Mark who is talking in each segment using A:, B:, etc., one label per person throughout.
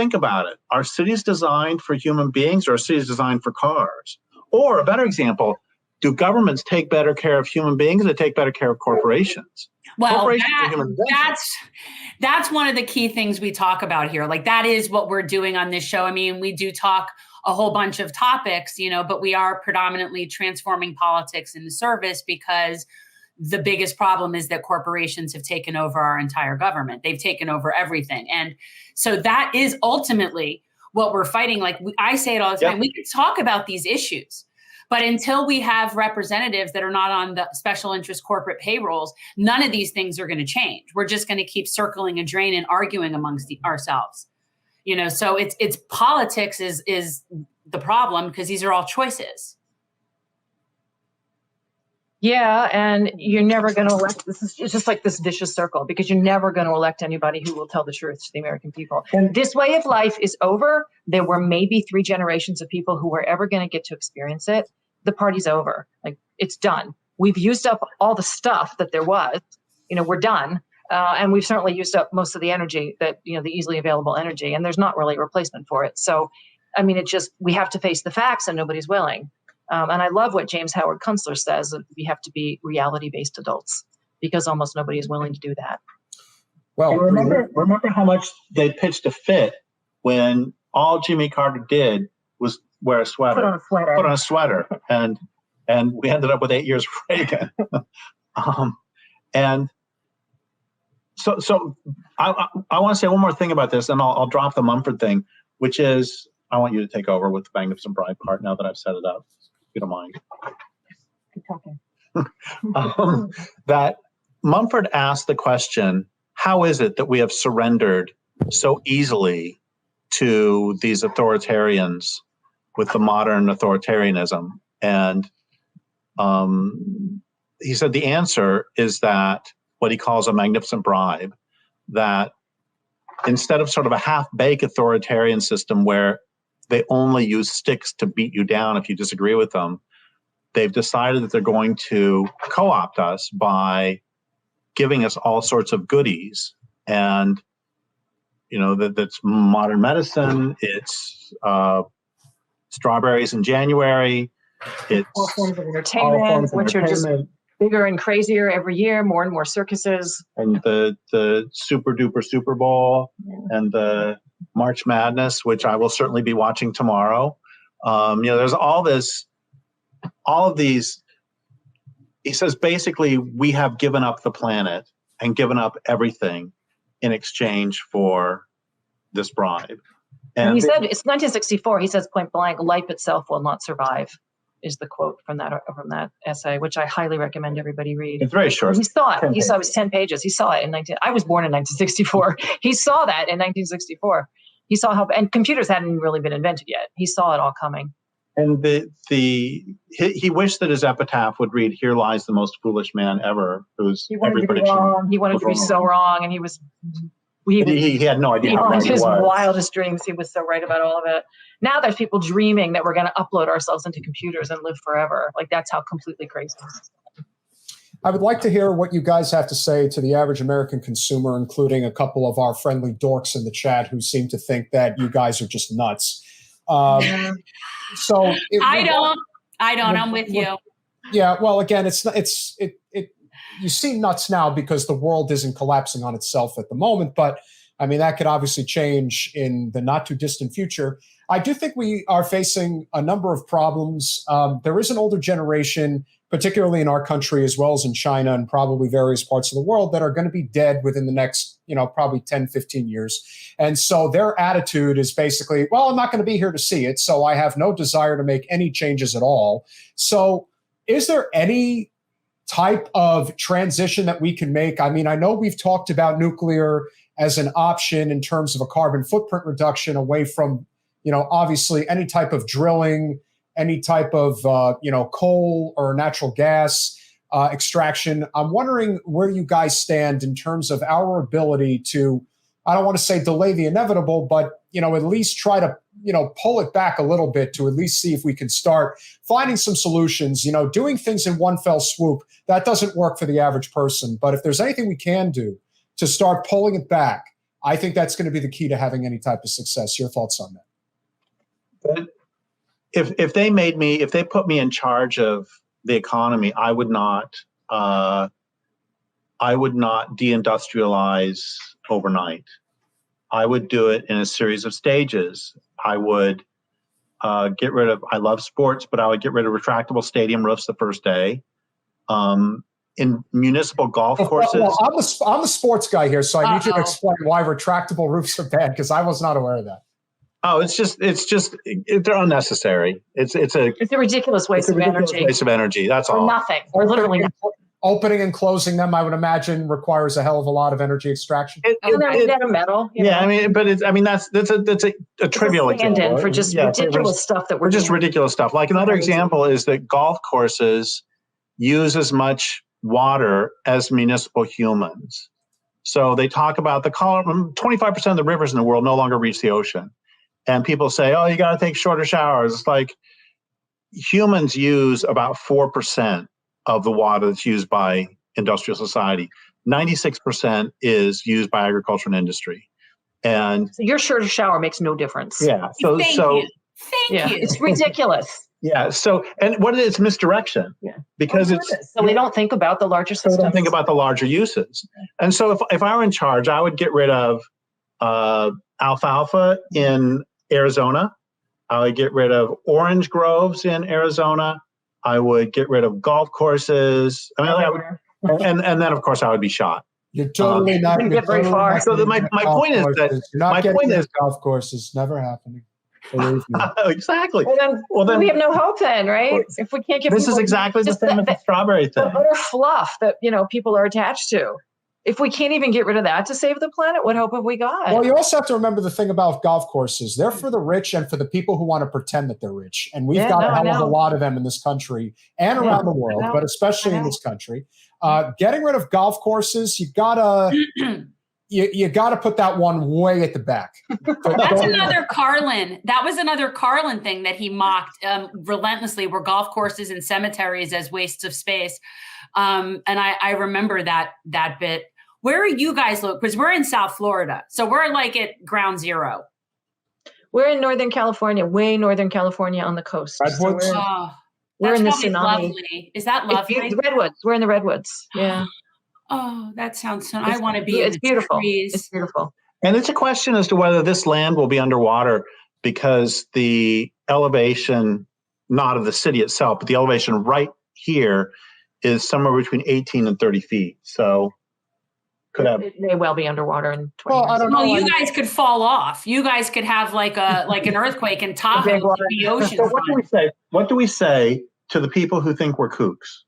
A: think about it. Are cities designed for human beings, or are cities designed for cars? Or a better example, do governments take better care of human beings, or take better care of corporations?
B: Well, that's one of the key things we talk about here. Like, that is what we're doing on this show. I mean, we do talk a whole bunch of topics, but we are predominantly transforming politics into service, because the biggest problem is that corporations have taken over our entire government. They've taken over everything. And so that is ultimately what we're fighting. Like I say it all the time, we can talk about these issues, but until we have representatives that are not on the special interest corporate payrolls, none of these things are going to change. We're just going to keep circling a drain and arguing amongst ourselves. So it's politics is the problem, because these are all choices.
C: Yeah, and you're never going to elect. It's just like this vicious circle, because you're never going to elect anybody who will tell the truth to the American people. And this way of life is over. There were maybe 3 generations of people who were ever going to get to experience it. The party's over. Like, it's done. We've used up all the stuff that there was. We're done. And we've certainly used up most of the energy that, the easily available energy, and there's not really a replacement for it. So, I mean, we have to face the facts, and nobody's willing. And I love what James Howard Kunstler says, that we have to be reality-based adults, because almost nobody is willing to do that.
A: Well, remember how much they pitched a fit when all Jimmy Carter did was wear a sweater. Put on a sweater. And we ended up with 8 years of Reagan. And so I want to say one more thing about this, and I'll drop the Mumford thing, which is, I want you to take over with the Magnificent Bribe part now that I've set it up. If you don't mind.
C: Keep talking.
A: That Mumford asked the question, how is it that we have surrendered so easily to these authoritarians with the modern authoritarianism? And he said the answer is that what he calls a magnificent bribe, that instead of sort of a half-baked authoritarian system where they only use sticks to beat you down if you disagree with them, they've decided that they're going to co-opt us by giving us all sorts of goodies. And, that's modern medicine, it's strawberries in January, it's
C: all forms of entertainment, which are just bigger and crazier every year, more and more circuses.
A: And the super duper Super Bowl and the March Madness, which I will certainly be watching tomorrow. There's all of these. He says, basically, we have given up the planet and given up everything in exchange for this bribe.
C: And he said, it's 1964. He says point blank, life itself will not survive, is the quote from that essay, which I highly recommend everybody read.
A: It's very short.
C: He saw it. He saw it was 10 pages. He saw it I was born in 1964. He saw that in 1964. He saw how, and computers hadn't really been invented yet. He saw it all coming.
A: And he wished that his epitaph would read, "Here lies the most foolish man ever," whose every prediction.
C: He wanted to be so wrong, and he was.
A: He had no idea how right he was.
C: His wildest dreams, he was so right about all of it. Now there's people dreaming that we're going to upload ourselves into computers and live forever. Like, that's how completely crazy.
D: I would like to hear what you guys have to say to the average American consumer, including a couple of our friendly dorks in the chat who seem to think that you guys are just nuts. So
B: I don't. I'm with you.
D: Yeah. Well, again, you seem nuts now because the world isn't collapsing on itself at the moment, but I mean, that could obviously change in the not too distant future. I do think we are facing a number of problems. There is an older generation, particularly in our country, as well as in China and probably various parts of the world, that are going to be dead within the next, probably 10, 15 years. And so their attitude is basically, well, I'm not going to be here to see it, so I have no desire to make any changes at all. So is there any type of transition that we can make? I mean, I know we've talked about nuclear as an option in terms of a carbon footprint reduction away from, obviously any type of drilling, any type of, coal or natural gas extraction. I'm wondering where you guys stand in terms of our ability to, I don't want to say delay the inevitable, but, at least try to, pull it back a little bit to at least see if we can start finding some solutions, doing things in one fell swoop. That doesn't work for the average person. But if there's anything we can do to start pulling it back, I think that's going to be the key to having any type of success. Your thoughts on that?
A: But if they put me in charge of the economy, I would not deindustrialize overnight. I would do it in a series of stages. I would get rid of, I love sports, but I would get rid of retractable stadium roofs the first day. In municipal golf courses. Well,
D: I'm the sports guy here, so I need you to explain why retractable roofs are bad, because I was not aware of that.
A: Oh, they're unnecessary. It's a
C: ridiculous waste of energy.
A: Waste of energy. That's all.
C: Or nothing. Or literally
D: opening and closing them, I would imagine, requires a hell of a lot of energy extraction.
C: They're made out of metal.
A: Yeah, I mean, but that's a trivial example
C: for just ridiculous stuff that we're
A: just ridiculous stuff. Like another example is that golf courses use as much water as municipal humans. So they talk about 25% of the rivers in the world no longer reach the ocean. And people say, oh, you got to take shorter showers. It's like humans use about 4% of the water that's used by industrial society. 96% is used by agriculture and industry. And
C: so your shorter shower makes no difference.
A: Yeah.
B: Thank you.
C: It's ridiculous.
A: Yeah. So, and what it is, misdirection.
C: Yeah.
A: Because
C: so we don't think about the larger systems.
A: We don't think about the larger uses. And so if I were in charge, I would get rid of alfalfa in Arizona. I would get rid of orange groves in Arizona. I would get rid of golf courses. I mean, and then of course I would be shot.
D: You're totally not going to get very far.
A: So my point is that
D: my point is golf courses never happening.
A: Exactly.
C: Well, then we have no hope then, right? If we can't get
A: this is exactly the same as the strawberry thing.
C: The utter fluff that people are attached to. If we can't even get rid of that to save the planet, what hope have we got?
D: Well, you also have to remember the thing about golf courses. They're for the rich and for the people who want to pretend that they're rich. And we've got a hell of a lot of them in this country and around the world, but especially in this country. Getting rid of golf courses, you gotta put that one way at the back.
B: That's another Carlin. That was another Carlin thing that he mocked relentlessly, were golf courses and cemeteries as wastes of space. And I remember that bit. Where are you guys located? Because we're in South Florida. So we're like at ground zero.
C: We're in Northern California, way Northern California on the coast.
D: Redwoods?
C: So we're in the tsunami.
B: Lovely. Is that lovely?
C: The redwoods. We're in the redwoods. Yeah.
B: Oh, that sounds so. I want to be.
C: It's beautiful.
B: Trees.
C: It's beautiful.
A: And it's a question as to whether this land will be underwater because the elevation, not of the city itself, but the elevation right here is somewhere between 18 and 30 feet. So
C: it may well be underwater in 20 years.
D: I don't know.
B: Well, you guys could fall off. You guys could have like an earthquake in Tahoe, the ocean.
A: So what do we say? What do we say to the people who think we're kooks?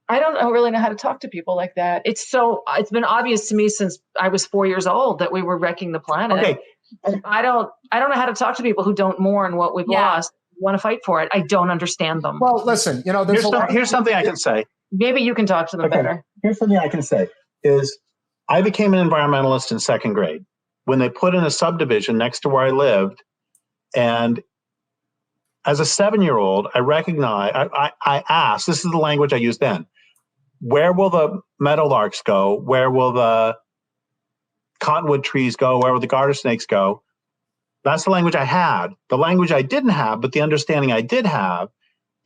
C: I don't really know how to talk to people like that. It's been obvious to me since I was 4 years old that we were wrecking the planet.
A: Okay.
C: And I don't know how to talk to people who don't mourn what we've lost, want to fight for it. I don't understand them.
D: Well, listen,
A: here's something I can say.
C: Maybe you can talk to them better.
A: Here's something I can say is I became an environmentalist in second grade when they put in a subdivision next to where I lived. And as a 7-year-old, I recognized, I asked, this is the language I used then, where will the meadowlarks go? Where will the cottonwood trees go? Where will the garter snakes go? That's the language I had. The language I didn't have, but the understanding I did have,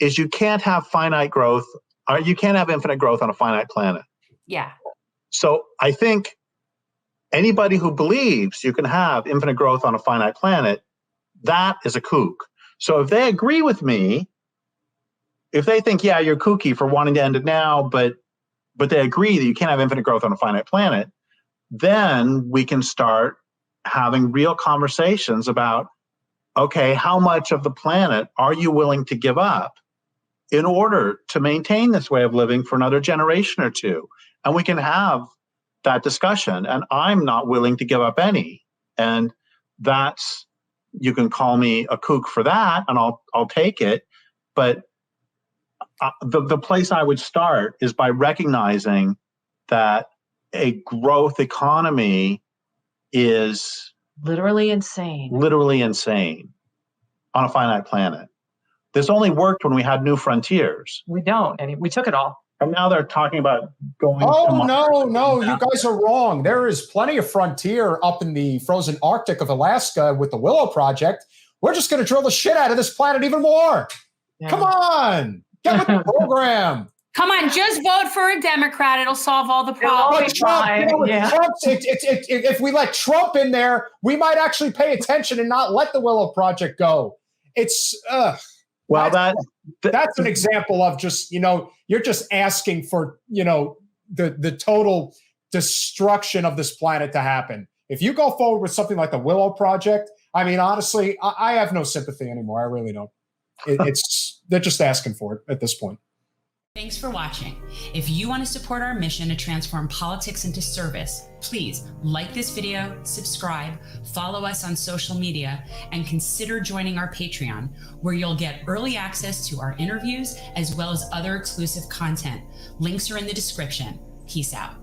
A: is you can't have finite growth, or you can't have infinite growth on a finite planet.
B: Yeah.
A: So I think anybody who believes you can have infinite growth on a finite planet, that is a kook. So if they agree with me, if they think, yeah, you're kooky for wanting to end it now, but they agree that you can't have infinite growth on a finite planet, then we can start having real conversations about, okay, how much of the planet are you willing to give up in order to maintain this way of living for another generation or two? And we can have that discussion. And I'm not willing to give up any. And that's, you can call me a kook for that, and I'll take it. But the place I would start is by recognizing that a growth economy is
C: literally insane
A: on a finite planet. This only worked when we had new frontiers.
C: We don't. We took it all.
A: And now they're talking about going.
D: Oh, no, you guys are wrong. There is plenty of frontier up in the frozen Arctic of Alaska with the Willow Project. We're just going to drill the shit out of this planet even more. Yeah. Come on, get with the program.
B: Come on, just vote for a Democrat. It'll solve all the problems.
D: If we let Trump in there, we might actually pay attention and not let the Willow Project go. It's
A: well,
D: that's an example of just, you're just asking for, the total destruction of this planet to happen. If you go forward with something like the Willow Project, I mean, honestly, I have no sympathy anymore. I really don't. They're just asking for it at this point.
B: Thanks for watching. If you want to support our mission to transform politics into service, please like this video, subscribe, follow us on social media, and consider joining our Patreon, where you'll get early access to our interviews as well as other exclusive content. Links are in the description. Peace out.